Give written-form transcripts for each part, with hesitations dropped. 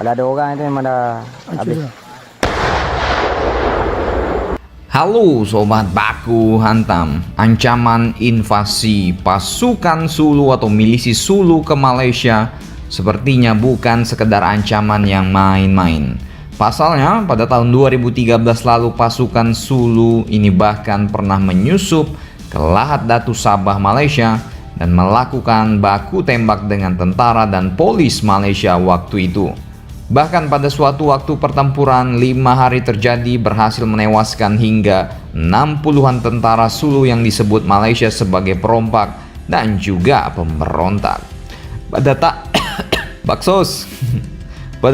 Kalau ada orang itu memang dah habis. Halo Sobat Baku Hantam. Ancaman invasi pasukan Sulu atau milisi Sulu ke Malaysia sepertinya bukan sekedar ancaman yang main-main. Pasalnya pada tahun 2013 lalu pasukan Sulu ini bahkan pernah menyusup ke Lahad Datu Sabah Malaysia dan melakukan baku tembak dengan tentara dan polis Malaysia waktu itu. Bahkan pada suatu waktu pertempuran 5 hari terjadi berhasil menewaskan hingga 60-an tentara Sulu yang disebut Malaysia sebagai perompak dan juga pemberontak. Pada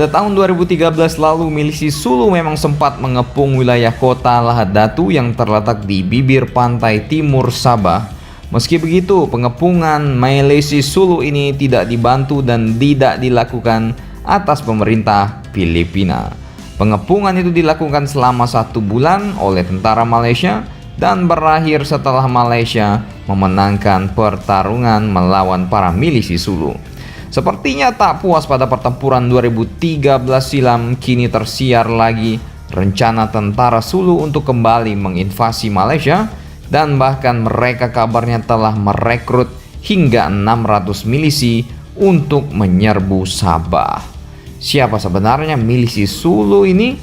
tahun 2013 lalu milisi Sulu memang sempat mengepung wilayah kota Lahad Datu yang terletak di bibir pantai timur Sabah. Meski begitu, pengepungan milisi Sulu ini tidak dibantu dan tidak dilakukan atas pemerintah Filipina. Pengepungan itu dilakukan selama 1 bulan oleh tentara Malaysia dan berakhir setelah Malaysia memenangkan pertarungan melawan para milisi Sulu. Sepertinya tak puas pada pertempuran 2013 silam, kini tersiar lagi rencana tentara Sulu untuk kembali menginvasi Malaysia dan bahkan mereka kabarnya telah merekrut hingga 600 milisi untuk menyerbu Sabah. Siapa sebenarnya milisi Sulu ini?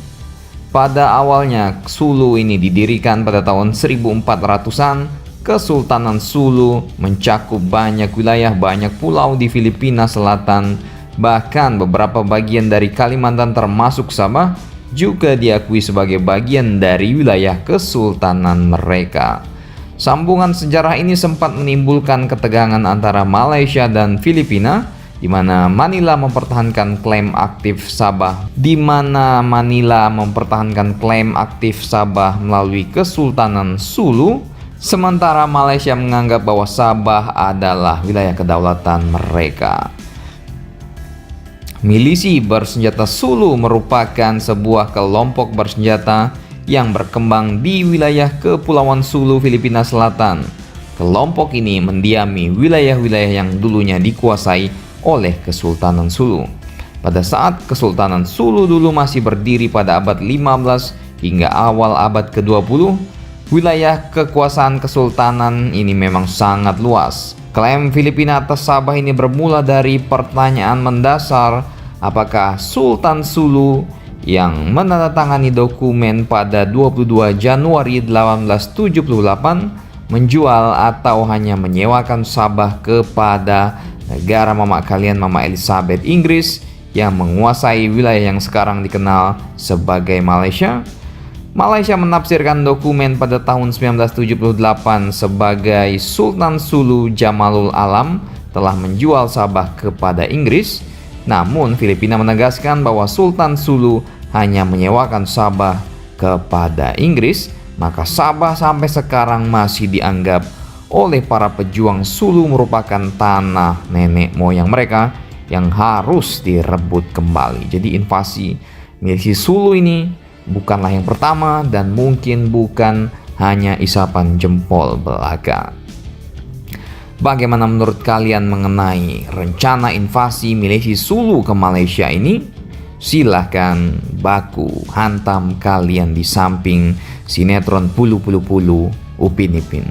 Pada awalnya Sulu ini didirikan pada tahun 1400-an. Kesultanan Sulu mencakup banyak wilayah, banyak pulau di Filipina Selatan. Bahkan beberapa bagian dari Kalimantan termasuk Sabah juga diakui sebagai bagian dari wilayah kesultanan mereka. Sambungan sejarah ini sempat menimbulkan ketegangan antara Malaysia dan Filipina, di mana Manila mempertahankan klaim aktif Sabah melalui Kesultanan Sulu, sementara Malaysia menganggap bahwa Sabah adalah wilayah kedaulatan mereka. Milisi bersenjata Sulu merupakan sebuah kelompok bersenjata yang berkembang di wilayah Kepulauan Sulu, Filipina Selatan. Kelompok ini mendiami wilayah-wilayah yang dulunya dikuasai oleh Kesultanan Sulu. Pada saat Kesultanan Sulu dulu masih berdiri pada abad 15 hingga awal abad ke-20, wilayah kekuasaan kesultanan ini memang sangat luas. Klaim Filipina atas Sabah ini bermula dari pertanyaan mendasar, apakah Sultan Sulu yang menandatangani dokumen pada 22 Januari 1878 menjual atau hanya menyewakan Sabah kepada negara mama kalian, Mama Elizabeth Inggris, yang menguasai wilayah yang sekarang dikenal sebagai Malaysia. Malaysia menafsirkan dokumen pada tahun 1978 sebagai Sultan Sulu Jamalul Alam telah menjual Sabah kepada Inggris. Namun Filipina menegaskan bahwa Sultan Sulu hanya menyewakan Sabah kepada Inggris, maka Sabah sampai sekarang masih dianggap oleh para pejuang Sulu merupakan tanah nenek moyang mereka yang harus direbut kembali. Jadi invasi milisi Sulu ini bukanlah yang pertama dan mungkin bukan hanya isapan jempol belaka. Bagaimana menurut kalian mengenai rencana invasi milisi Sulu ke Malaysia ini? Silahkan baku hantam kalian di samping sinetron Pulu Pulu Pulu Upin Ipin.